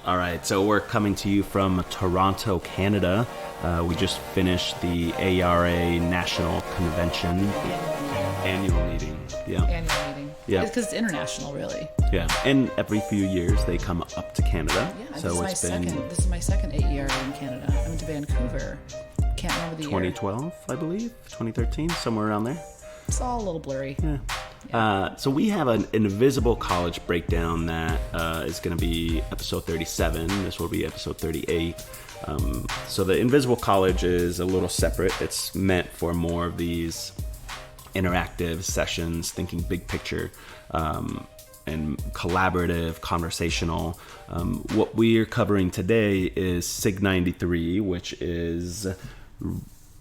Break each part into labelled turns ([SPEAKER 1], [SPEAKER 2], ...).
[SPEAKER 1] All right, so we're coming to you from Toronto, Canada. We just finished the AERA National Convention Annual Meeting. Yeah.
[SPEAKER 2] Annual meeting.
[SPEAKER 1] Yeah.
[SPEAKER 2] It's because it's international, really.
[SPEAKER 1] Yeah, and every few years they come up to Canada.
[SPEAKER 2] Yeah,
[SPEAKER 1] so
[SPEAKER 2] this is my second AERA in Canada. I went to Vancouver. Can't remember the
[SPEAKER 1] 2012,
[SPEAKER 2] year.
[SPEAKER 1] I believe, 2013, somewhere around there.
[SPEAKER 2] It's all a little blurry.
[SPEAKER 1] Yeah. So we have an Invisible College breakdown that is going to be episode 37. This will be episode 38. So the Invisible College is a little separate. It's meant for more of these interactive sessions, thinking big picture, and collaborative, conversational. What we're covering today is SIG 93, which is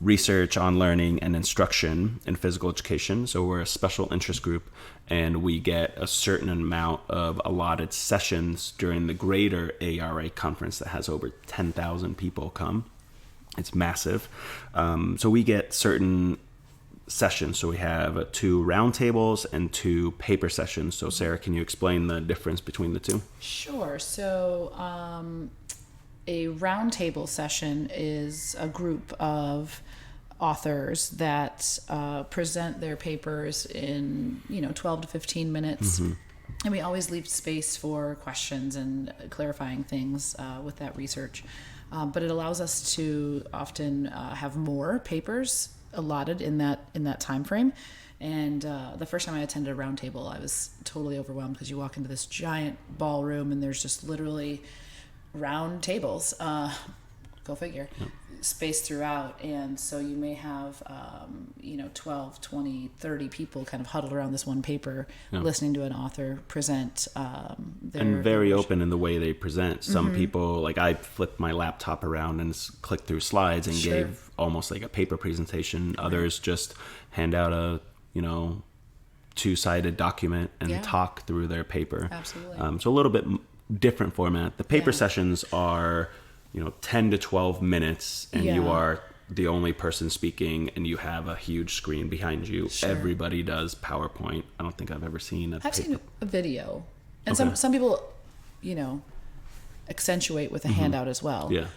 [SPEAKER 1] research on learning and instruction in physical education. So we're a special interest group, and we get a certain amount of allotted sessions during the greater AERA conference that has over 10,000 people come. It's massive. So we get certain sessions. So we have 2 roundtables and 2 paper sessions. So Sarah, can you explain the difference between the two?
[SPEAKER 2] Sure. So a roundtable session is a group of authors that present their papers in 12 to 15 minutes. Mm-hmm. And we always leave space for questions and clarifying things with that research. But it allows us to often have more papers allotted in that time frame. And the first time I attended a roundtable, I was totally overwhelmed because you walk into this giant ballroom and there's just literally round tables, go figure, spaced throughout. And so you may have 12, 20, 30 people kind of huddled around this one paper, listening to an author present their
[SPEAKER 1] and very open in the way they present. Some people, like I flipped my laptop around and clicked through slides and gave almost like a paper presentation. Others just hand out a 2-sided document and talk through their paper.
[SPEAKER 2] Absolutely.
[SPEAKER 1] So a little bit different format. The paper sessions are 10 to 12 minutes, and you are the only person speaking, and you have a huge screen behind you. Sure. Everybody does PowerPoint. I don't think I've ever seen
[SPEAKER 2] I've seen a video, and some people accentuate with a handout as well.
[SPEAKER 1] Yeah.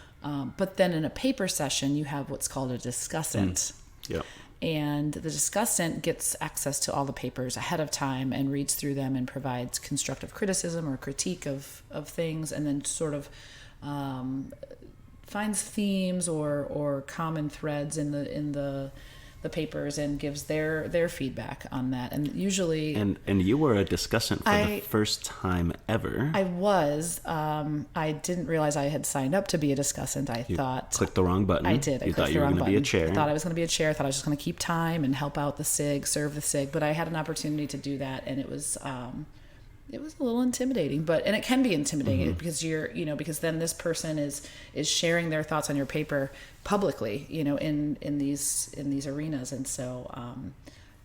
[SPEAKER 2] But then in a paper session, you have what's called a discussant.
[SPEAKER 1] Yep.
[SPEAKER 2] And the discussant gets access to all the papers ahead of time and reads through them and provides constructive criticism or critique of things, and then sort of finds themes or common threads in the papers and gives their feedback on that. And usually
[SPEAKER 1] and you were a discussant for the first time ever.
[SPEAKER 2] I was. I didn't realize I had signed up to be a discussant. I thought
[SPEAKER 1] clicked the wrong button.
[SPEAKER 2] I did.
[SPEAKER 1] You thought you were going to be a chair.
[SPEAKER 2] I thought I was going to be a chair. I thought I was just going to keep time and help out the SIG, serve the SIG. But I had an opportunity to do that, and it was a little intimidating. And it can be intimidating because because then this person is sharing their thoughts on your paper publicly, in these arenas. And so,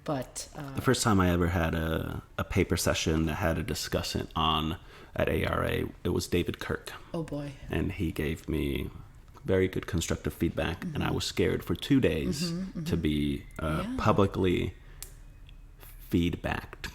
[SPEAKER 2] the first
[SPEAKER 1] time I ever had a paper session that had a discussant on at AERA, it was David Kirk.
[SPEAKER 2] Oh boy.
[SPEAKER 1] And he gave me very good constructive feedback, and I was scared for 2 days to be publicly feedbacked.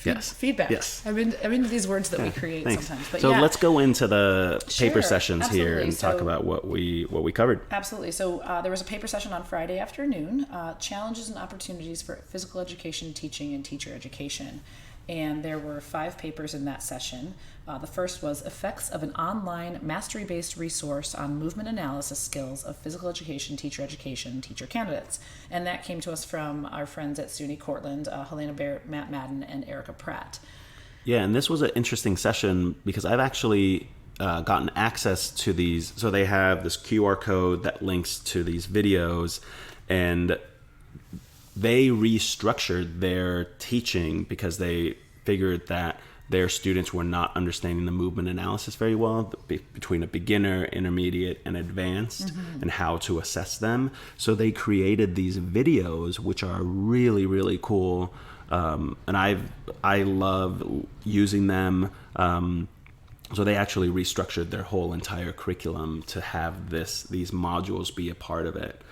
[SPEAKER 1] Yes.
[SPEAKER 2] Feedback.
[SPEAKER 1] Yes.
[SPEAKER 2] I'm into these words that we create sometimes. But
[SPEAKER 1] so let's go into the paper
[SPEAKER 2] Sure,
[SPEAKER 1] sessions
[SPEAKER 2] absolutely.
[SPEAKER 1] here and talk about what we covered.
[SPEAKER 2] Absolutely. So there was a paper session on Friday afternoon, challenges and opportunities for physical education teaching and teacher education. And there were 5 papers in that session. The first was Effects of an Online Mastery-Based Resource on Movement Analysis Skills of Physical Education, Teacher Candidates. And that came to us from our friends at SUNY Cortland, Helena Barrett, Matt Madden, and Erica Pratt.
[SPEAKER 1] Yeah, and this was an interesting session because I've actually gotten access to these. So they have this QR code that links to these videos, and they restructured their teaching because they figured that their students were not understanding the movement analysis very well between a beginner, intermediate, and advanced, and how to assess them. So they created these videos, which are really, really cool. And I love using them. So they actually restructured their whole entire curriculum to have these modules be a part of it.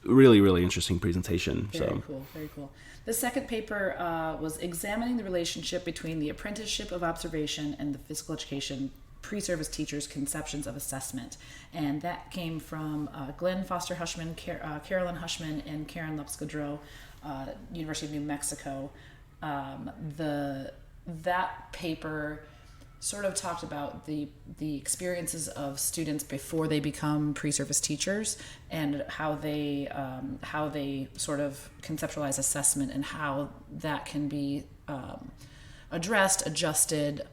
[SPEAKER 1] Really, really interesting presentation.
[SPEAKER 2] Very cool. The second paper was examining the relationship between the Apprenticeship of Observation and the Physical Education pre-service teachers' conceptions of assessment. And that came from Glenn Foster Hushman, Carolyn Hushman, and Karen Lepskodro, University of New Mexico. That paper sort of talked about the experiences of students before they become pre-service teachers, and how they sort of conceptualize assessment, and how that can be addressed, adjusted,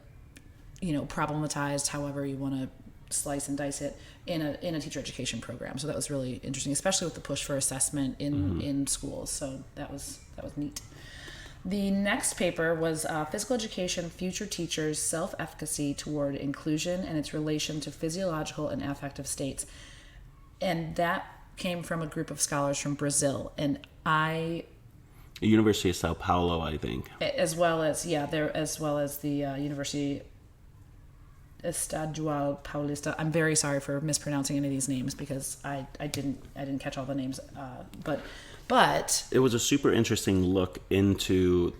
[SPEAKER 2] problematized, however you want to slice and dice it, in a teacher education program. So that was really interesting, especially with the push for assessment in schools. So that was neat. The next paper was Physical Education, Future Teachers, Self-Efficacy Toward Inclusion and Its Relation to Physiological and Affective States. And that came from a group of scholars from Brazil. And
[SPEAKER 1] University of Sao Paulo, I think.
[SPEAKER 2] As well as the University Estadual Paulista. I'm very sorry for mispronouncing any of these names, because I didn't catch all the names. But
[SPEAKER 1] it was a super interesting look into,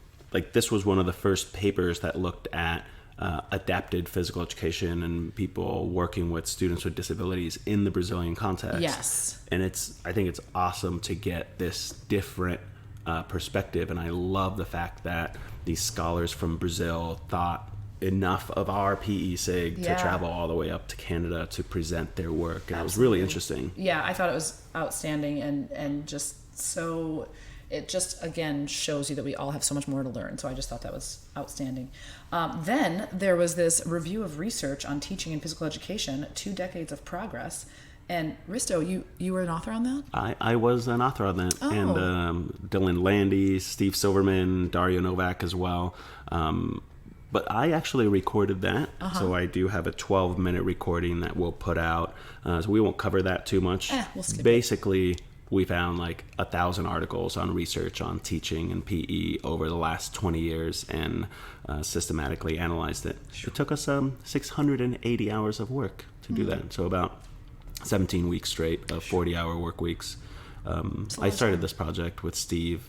[SPEAKER 1] this was one of the first papers that looked at adapted physical education and people working with students with disabilities in the Brazilian context.
[SPEAKER 2] Yes.
[SPEAKER 1] And I think it's awesome to get this different perspective. And I love the fact that these scholars from Brazil thought enough of our PE SIG to travel all the way up to Canada to present their work. And It was really interesting.
[SPEAKER 2] Yeah, I thought it was outstanding, and just so it just again shows you that we all have so much more to learn. So I just thought that was outstanding. Then there was this review of research on teaching and physical education, 2 decades of progress. And Risto, you were an author on that?
[SPEAKER 1] I was an author on that. Oh. And Dylan Landy, Steve Silverman, Dario Novak as well. But I actually recorded that. So I do have a 12-minute recording that we'll put out. So we won't cover that too much.
[SPEAKER 2] We'll skip
[SPEAKER 1] Basically, we found 1,000 articles on research on teaching and PE over the last 20 years and systematically analyzed it. It took us 680 hours of work to do that. So about 17 weeks straight of 40-hour work weeks. I started this project with Steve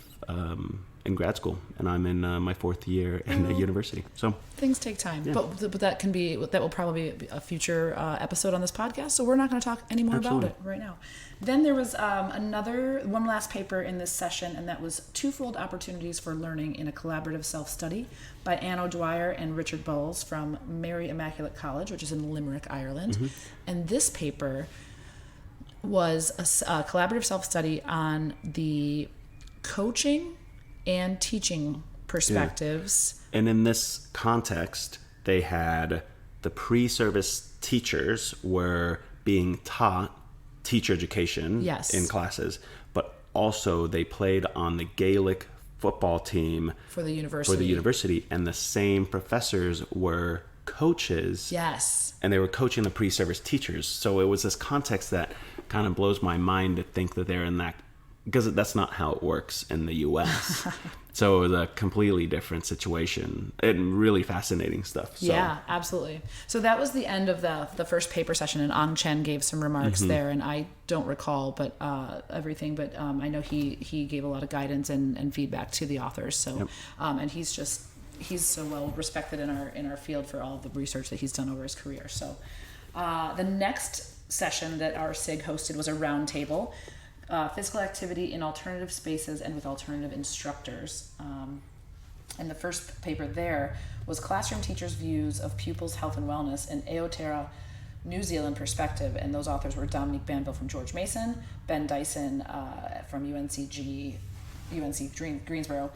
[SPEAKER 1] in grad school, and I'm in my 4th year in the university. So
[SPEAKER 2] things take time, but that will probably be a future episode on this podcast. So we're not going to talk any more about it right now. Then there was one last paper in this session, and that was Twofold Opportunities for Learning in a Collaborative Self-Study by Anne O'Dwyer and Richard Bowles from Mary Immaculate College, which is in Limerick, Ireland. And this paper was a collaborative self-study on the coaching and teaching perspectives.
[SPEAKER 1] Yeah. And in this context, they had the pre-service teachers were being taught teacher education in classes, but also they played on the Gaelic football team
[SPEAKER 2] for the university.
[SPEAKER 1] And the same professors were coaches.
[SPEAKER 2] Yes.
[SPEAKER 1] And they were coaching the pre-service teachers. So it was this context that kind of blows my mind to think that they're in that, because that's not how it works in the U.S. So it was a completely different situation and really fascinating stuff. So.
[SPEAKER 2] Yeah, absolutely. So that was the end of the first paper session, and Ang Chen gave some remarks there, and I don't recall everything, but I know he gave a lot of guidance and feedback to the authors. So and he's so well respected in our field for all of the research that he's done over his career. So the next session that our SIG hosted was a roundtable. Physical activity in alternative spaces and with alternative instructors. And the first paper there was Classroom Teachers' Views of Pupils' Health and Wellness in AERA New Zealand Perspective. And those authors were Dominique Banville from George Mason, Ben Dyson from UNC Greensboro,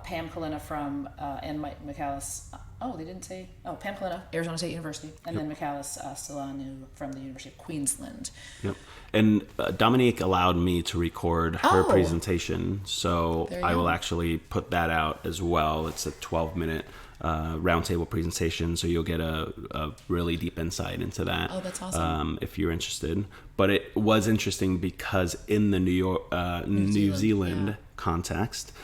[SPEAKER 2] Pam Kalina from, and Mike McAllis. Pam Kalina, Arizona State University, and then McAllis Solanu from the University of Queensland.
[SPEAKER 1] Yep. And Dominique allowed me to record her presentation, so I will actually put that out as well. It's a 12-minute roundtable presentation, so you'll get a really deep insight into that.
[SPEAKER 2] Oh, that's awesome.
[SPEAKER 1] If you're interested. But it was interesting because in the New Zealand context,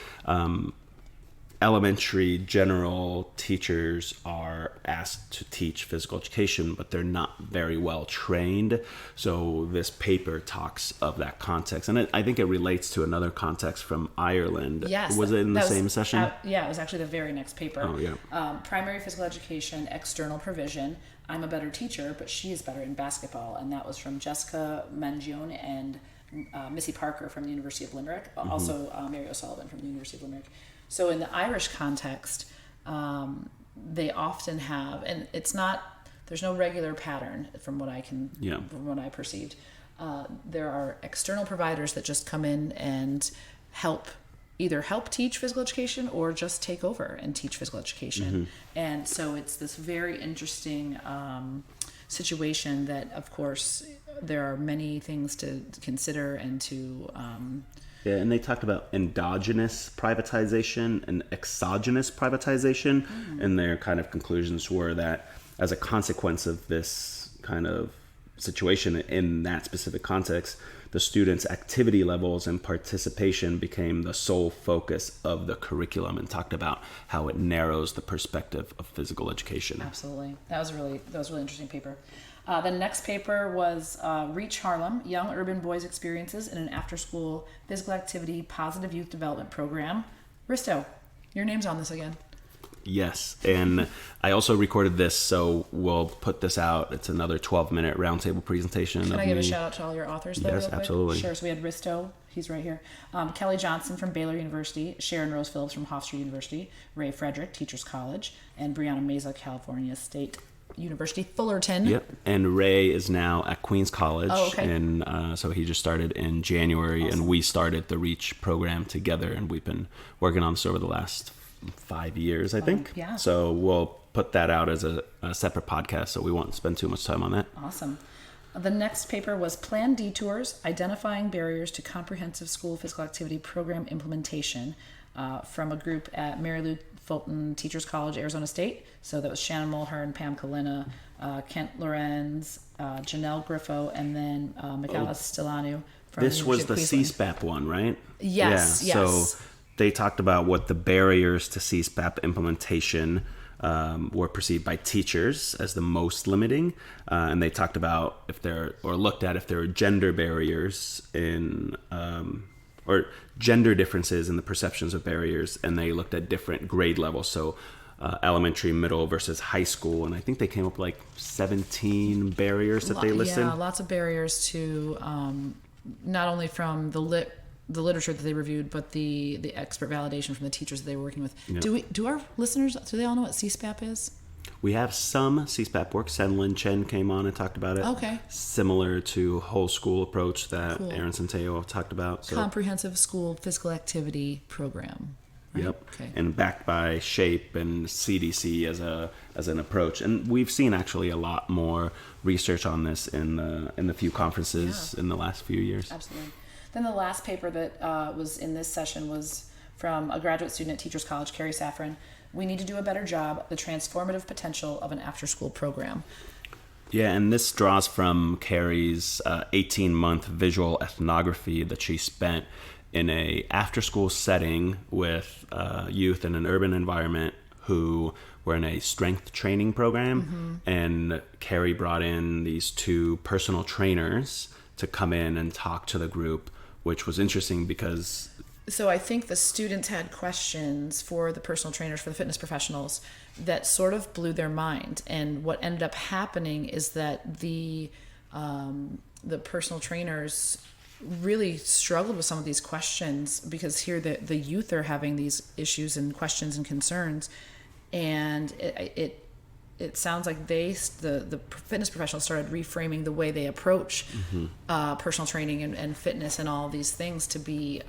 [SPEAKER 1] elementary general teachers are asked to teach physical education, but they're not very well trained. So this paper talks of that context. And I think it relates to another context from Ireland.
[SPEAKER 2] Yes.
[SPEAKER 1] Was it in the same session?
[SPEAKER 2] Yeah, it was actually the very next paper.
[SPEAKER 1] Oh, yeah.
[SPEAKER 2] Primary physical education, external provision. I'm a better teacher, but she is better in basketball. And that was from Jessica Mangione and Missy Parker from the University of Limerick. Also Mary O'Sullivan from the University of Limerick. So in the Irish context, they often have, and it's not, there's no regular pattern from what from what I perceived. There are external providers that just come in and either help teach physical education or just take over and teach physical education. And so it's this very interesting situation that, of course, there are many things to consider and to...
[SPEAKER 1] Yeah, and they talked about endogenous privatization and exogenous privatization, and their kind of conclusions were that as a consequence of this kind of situation in that specific context, the students' activity levels and participation became the sole focus of the curriculum, and talked about how it narrows the perspective of physical education.
[SPEAKER 2] Absolutely. That was a really interesting paper. The next paper was Reach Harlem, Young Urban Boys Experiences in an After-School Physical Activity Positive Youth Development Program. Risto, your name's on this again.
[SPEAKER 1] Yes, and I also recorded this, so we'll put this out. It's another 12-minute roundtable presentation.
[SPEAKER 2] Can I give a shout out to all your authors, though?
[SPEAKER 1] Yes, absolutely.
[SPEAKER 2] Sure. So we had Risto, he's right here. Kelly Johnson from Baylor University, Sharon Rose Phillips from Hofstra University, Ray Frederick, Teachers College, and Brianna Meza, California State University, Fullerton.
[SPEAKER 1] Yep, and Ray is now at Queens College.
[SPEAKER 2] Oh, okay.
[SPEAKER 1] And so he just started in January, and we started the REACH program together, and we've been working on this over the last 5 years, I think.
[SPEAKER 2] Yeah.
[SPEAKER 1] So we'll put that out as a separate podcast, so we won't spend too much time on that.
[SPEAKER 2] Awesome. The next paper was Planned Detours, Identifying Barriers to Comprehensive School Physical Activity Program Implementation, from a group at Mary Lou Fulton Teachers College, Arizona State. So that was Shannon Mulhern, Pam Kalina, Kent Lorenz, Janelle Griffo, and then Michaela Stilanu.
[SPEAKER 1] This was the CSPAP one, right?
[SPEAKER 2] Yes,
[SPEAKER 1] yeah,
[SPEAKER 2] yes.
[SPEAKER 1] So they talked about what the barriers to CSPAP implementation were perceived by teachers as the most limiting, and they talked about looked at if there were gender barriers in or gender differences in the perceptions of barriers, and they looked at different grade levels, so elementary, middle versus high school, and I think they came up with like 17 barriers that they listed.
[SPEAKER 2] Yeah, lots of barriers to not only from the literature that they reviewed, but the expert validation from the teachers that they were working with. Yeah. Do our listeners, do they all know what CSPAP is?
[SPEAKER 1] We have some CSPAP work. Senlin Chen came on and talked about it.
[SPEAKER 2] Okay.
[SPEAKER 1] Similar to whole school approach that Aaron Centeo talked about.
[SPEAKER 2] So. Comprehensive School Physical Activity Program. Right?
[SPEAKER 1] Yep.
[SPEAKER 2] Okay.
[SPEAKER 1] And backed by SHAPE and CDC as an approach. And we've seen actually a lot more research on this in the few conferences in the last few years.
[SPEAKER 2] Absolutely. Then the last paper that was in this session was from a graduate student at Teachers College, Carrie Safran. We need to do a better job, the transformative potential of an after-school program.
[SPEAKER 1] Yeah, and this draws from Carrie's 18-month visual ethnography that she spent in a after-school setting with youth in an urban environment who were in a strength training program. And Carrie brought in these two personal trainers to come in and talk to the group, which was interesting because...
[SPEAKER 2] So I think the students had questions for the personal trainers, for the fitness professionals, that sort of blew their mind. And what ended up happening is that the personal trainers really struggled with some of these questions, because here the youth are having these issues and questions and concerns, and it sounds like the fitness professionals started reframing the way they approach personal training and fitness and all these things to be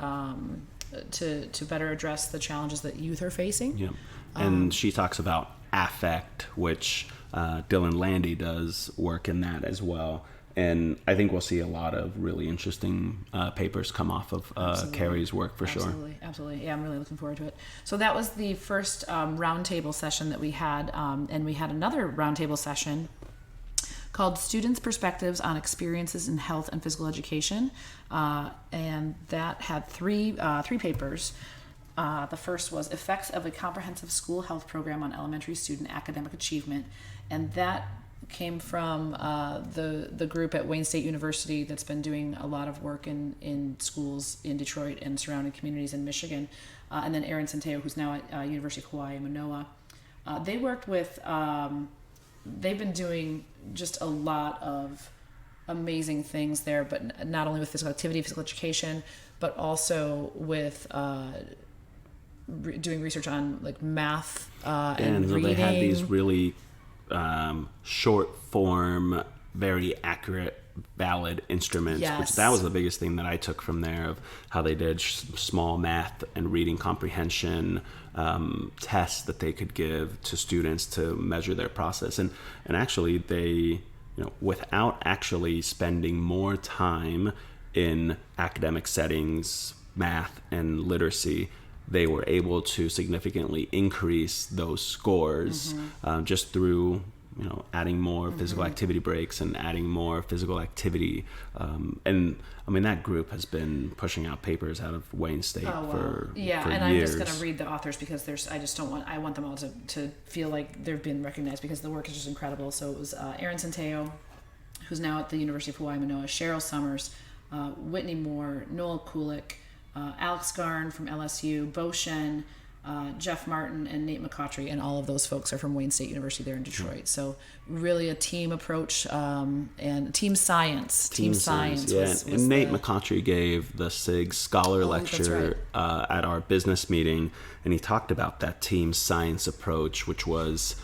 [SPEAKER 2] to better address the challenges that youth are facing.
[SPEAKER 1] Yeah, and she talks about affect, which Dylan Landy does work in that as well. And I think we'll see a lot of really interesting papers come off of Carrie's work for sure.
[SPEAKER 2] Absolutely. Yeah, I'm really looking forward to it. So that was the first roundtable session that we had. And we had another roundtable session called Students' Perspectives on Experiences in Health and Physical Education. And that had three papers. The first was Effects of a Comprehensive School Health Program on Elementary Student Academic Achievement. And that came from the group at Wayne State University that's been doing a lot of work in schools in Detroit and surrounding communities in Michigan. And then Aaron Centeo, who's now at University of Hawaii, Manoa. They worked with, they've been doing just a lot of amazing things there, but not only with physical activity, physical education, but also with doing research on like math and reading.
[SPEAKER 1] They had these really short form, very accurate, valid instruments.
[SPEAKER 2] Yes.
[SPEAKER 1] Which that was the biggest thing that I took from there, of how they did small math and reading comprehension tests that they could give to students to measure their process. And actually they, without actually spending more time in academic settings, math and literacy, they were able to significantly increase those scores just through adding more physical activity breaks and adding more physical activity. And I mean, that group has been pushing out papers out of Wayne State for
[SPEAKER 2] and
[SPEAKER 1] years.
[SPEAKER 2] I'm just going to read the authors because I want them all to feel like they've been recognized because the work is just incredible. So it was Aaron Centeo, who's now at the University of Hawaii Manoa, Cheryl Summers, Whitney Moore, Noel Kulik, Alex Garn from LSU, Bo Shen, Jeff Martin, and Nate McCautry, and all of those folks are from Wayne State University there in Detroit. So really a team approach and team science. Team science.
[SPEAKER 1] Yeah.
[SPEAKER 2] Was
[SPEAKER 1] and Nate McCautry gave the SIG Scholar Lecture at our business meeting, and he talked about that team science approach, which was,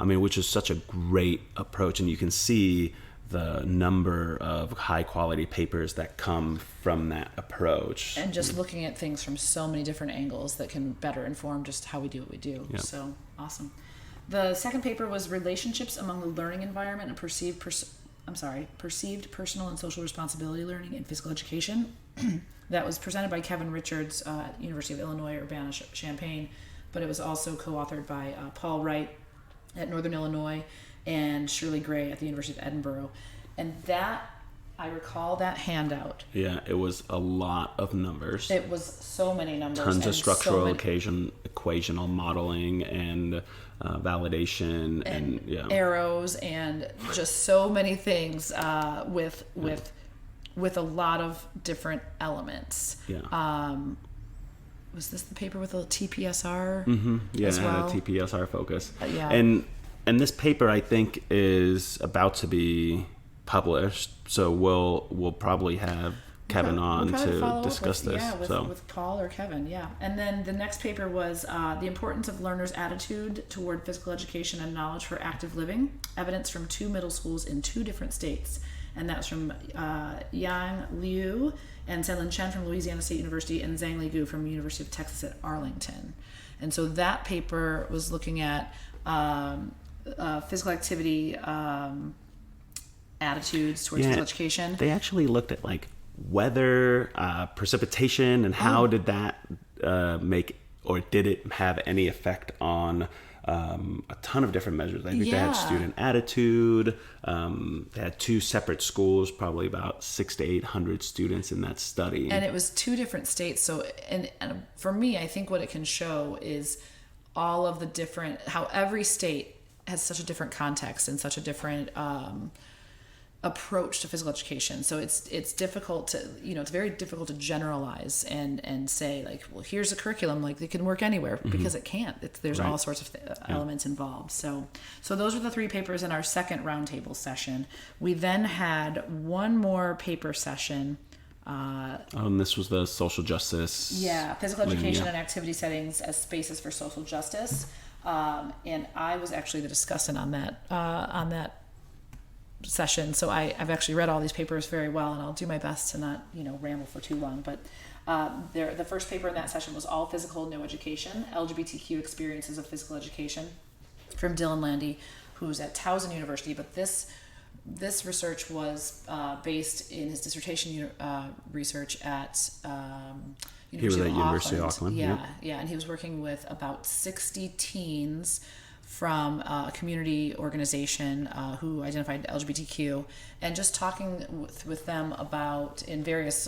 [SPEAKER 1] which is such a great approach, and you can see the number of high quality papers that come from that approach.
[SPEAKER 2] And just looking at things from so many different angles that can better inform just how we do what we do. Yep. So awesome. The second paper was Relationships Among the Learning Environment and Perceived Personal and Social Responsibility Learning in Physical Education. That was presented by Kevin Richards at University of Illinois Urbana-Champaign, but it was also co-authored by Paul Wright at Northern Illinois and Shirley Gray at the University of Edinburgh. And that, I recall that handout.
[SPEAKER 1] Yeah, it was a lot of numbers.
[SPEAKER 2] It was so many numbers.
[SPEAKER 1] Tons of structural equational modeling and validation and
[SPEAKER 2] arrows and just so many things with a lot of different elements.
[SPEAKER 1] Yeah.
[SPEAKER 2] Was this the paper with a TPSR?
[SPEAKER 1] Mm-hmm. Yeah,
[SPEAKER 2] as well?
[SPEAKER 1] A TPSR focus.
[SPEAKER 2] Yeah.
[SPEAKER 1] And this paper, I think, is about to be published, so we'll probably have Kevin on to discuss this.
[SPEAKER 2] Yeah, with Paul or Kevin, yeah. And then the next paper was The Importance of Learners' Attitude Toward Physical Education and Knowledge for Active Living, Evidence from 2 Middle Schools in 2 Different States. And that's from Yang Liu and Senlin Chen from Louisiana State University and Zhang Li Gu from University of Texas at Arlington. And so that paper was looking at physical activity attitudes towards physical education.
[SPEAKER 1] They actually looked at like weather, precipitation, and how did that make, or did it have any effect on a ton of different measures. I think they had student attitude. They had 2 separate schools, probably about 600 to 800 students in that study.
[SPEAKER 2] And it was 2 different states. So, and for me, I think what it can show is all of the different, how every state has such a different context and such a different approach to physical education. So it's difficult to, it's very difficult to generalize and say like, well, here's a curriculum, like it can work anywhere, because it can't. There's all sorts of elements involved. So those are the 3 papers in our second roundtable session. We then had one more paper session.
[SPEAKER 1] And this was the social justice.
[SPEAKER 2] Yeah, physical education and activity settings as spaces for social justice. And I was actually the discussant on that session. So I've actually read all these papers very well, and I'll do my best to not, ramble for too long. But the first paper in that session was All Physical, No Education, LGBTQ Experiences of Physical Education, from Dylan Landy, who's at Towson University. But this research was based in his dissertation research at University of Auckland.
[SPEAKER 1] University of Auckland.
[SPEAKER 2] Yeah, and he was working with about 60 teens from a community organization who identified LGBTQ, and just talking with them about, in various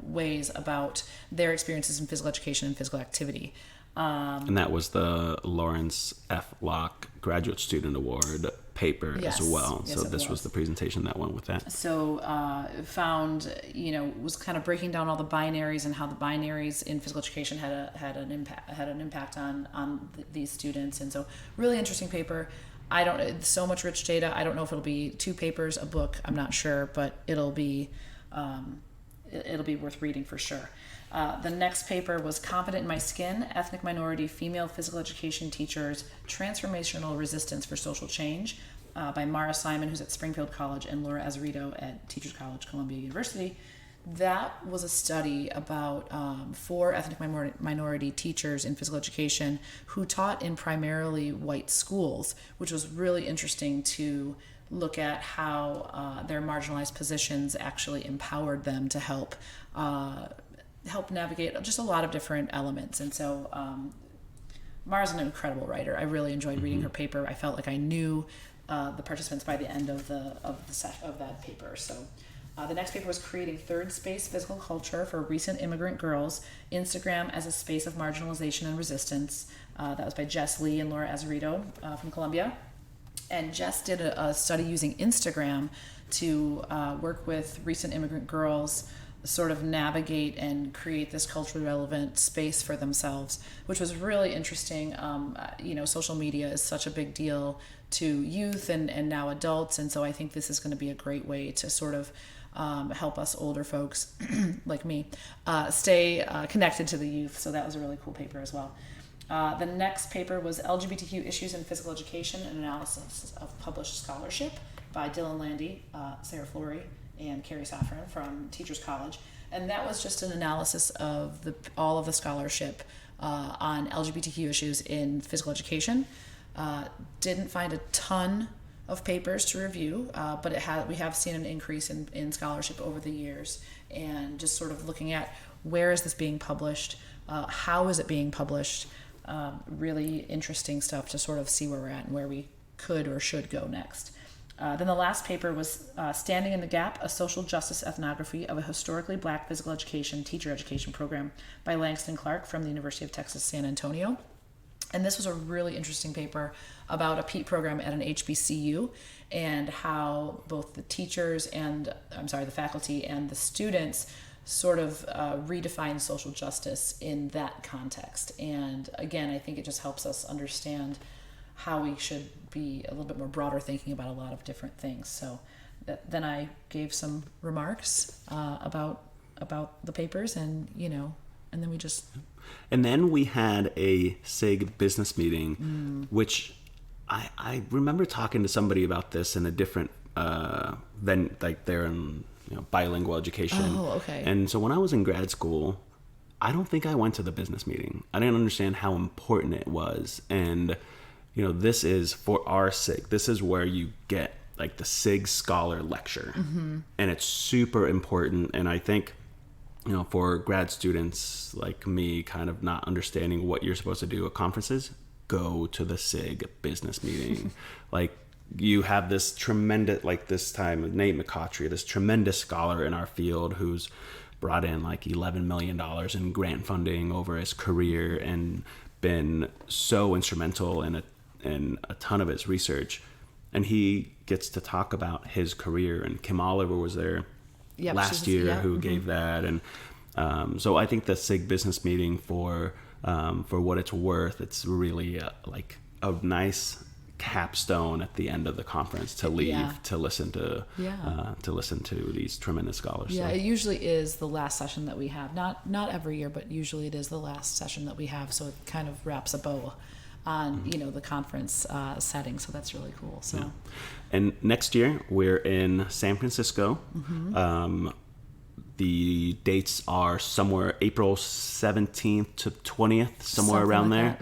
[SPEAKER 2] ways, about their experiences in physical education and physical activity.
[SPEAKER 1] And that was the Lawrence F. Locke Graduate Student Award paper as well.
[SPEAKER 2] Yes,
[SPEAKER 1] so this was the presentation that went with that.
[SPEAKER 2] So found, was kind of breaking down all the binaries and how the binaries in physical education had an impact on these students. And so really interesting paper. So much rich data. I don't know if it'll be 2 papers, a book. I'm not sure, but it'll be worth reading for sure. The next paper was Confident in My Skin, Ethnic Minority Female Physical Education Teachers, Transformational Resistance for Social Change, by Mara Simon, who's at Springfield College, and Laura Azzarito at Teachers College, Columbia University. That was a study about 4 ethnic minority teachers in physical education who taught in primarily white schools, which was really interesting to look at how their marginalized positions actually empowered them to help navigate just a lot of different elements. And so Mara's an incredible writer. I really enjoyed reading her paper. I felt like I knew the participants by the end of that paper. So the next paper was Creating Third Space Physical Culture for Recent Immigrant Girls, Instagram as a Space of Marginalization and Resistance. That was by Jess Lee and Laura Azzarito from Columbia. And Jess did a study using Instagram to work with recent immigrant girls, sort of navigate and create this culturally relevant space for themselves, which was really interesting. Social media is such a big deal to youth and now adults, and so I think this is going to be a great way to sort of help us older folks like me stay connected to the youth. So that was a really cool paper as well. The next paper was LGBTQ Issues in Physical Education, an Analysis of Published Scholarship by Dylan Landy, Sarah Flory, and Carrie Safran from Teachers College. And that was just an analysis of all of the scholarship on LGBTQ issues in physical education. Didn't find a ton of papers to review, but we have seen an increase in scholarship over the years, and just sort of looking at where is this being published, how is it being published, really interesting stuff to sort of see where we're at and where we could or should go next. Then the last paper was Standing in the Gap, a Social Justice Ethnography of a Historically Black Physical Education Teacher Education Program by Langston Clark from the University of Texas, San Antonio. And this was a really interesting paper about a PET program at an HBCU and how both the faculty and the students sort of redefine social justice in that context. And again, I think it just helps us understand how we should be a little bit more broader thinking about a lot of different things. So then I gave some remarks about the papers, and then we just...
[SPEAKER 1] And then we had a SIG business meeting, which I remember talking to somebody about this in a different they're in bilingual education.
[SPEAKER 2] Oh, okay.
[SPEAKER 1] And so when I was in grad school, I don't think I went to the business meeting. I didn't understand how important it was. And this is for our SIG. This is where you get like the SIG Scholar Lecture, and it's super important. And I think for grad students like me, kind of not understanding what you're supposed to do at conferences, go to the SIG business meeting. Like, you have this tremendous, like this time, Nate McCautry, this tremendous scholar in our field who's brought in like $11 million in grant funding over his career and been so instrumental in a ton of his research. And he gets to talk about his career, and Kim Oliver was there last year who gave that. And so I think the SIG business meeting, for what it's worth, it's really like a nice capstone at the end of the conference to leave to listen to these tremendous scholars.
[SPEAKER 2] Yeah, it usually is the last session that we have. Not every year, but usually it is the last session that we have. So it kind of wraps a bow on the conference setting. So that's really cool. So, yeah.
[SPEAKER 1] And next year we're in San Francisco. The dates are somewhere April 17th to 20th, somewhere around there.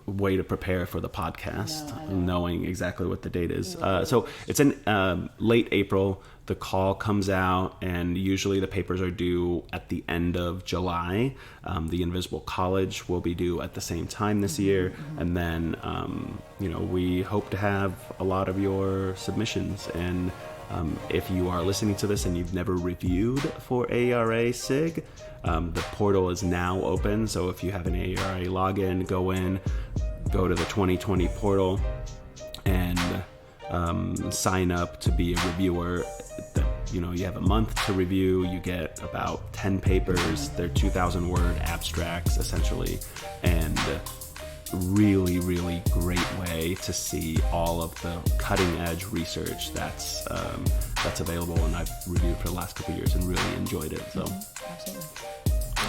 [SPEAKER 1] Way to prepare for the podcast, knowing exactly what the date is. So it's in late April. the call comes out, and usually the papers are due at the end of July. The Invisible College will be due at the same time this year. And then, we hope to have a lot of your submissions. And if you are listening to this and you've never reviewed for AERA SIG, the portal is now open. So if you have an AERA login, go to the 2020 portal and sign up to be a reviewer. You have a month to review. You get about 10 papers. They're 2,000 word abstracts essentially, and really, really great way to see all of the cutting edge research that's available, and I've reviewed for the last couple of years and really enjoyed it. So
[SPEAKER 2] Absolutely.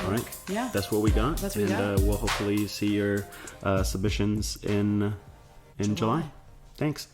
[SPEAKER 1] all right,
[SPEAKER 2] Yeah.
[SPEAKER 1] that's what we got.
[SPEAKER 2] That's what we got.
[SPEAKER 1] We'll hopefully see your submissions in July. Thanks.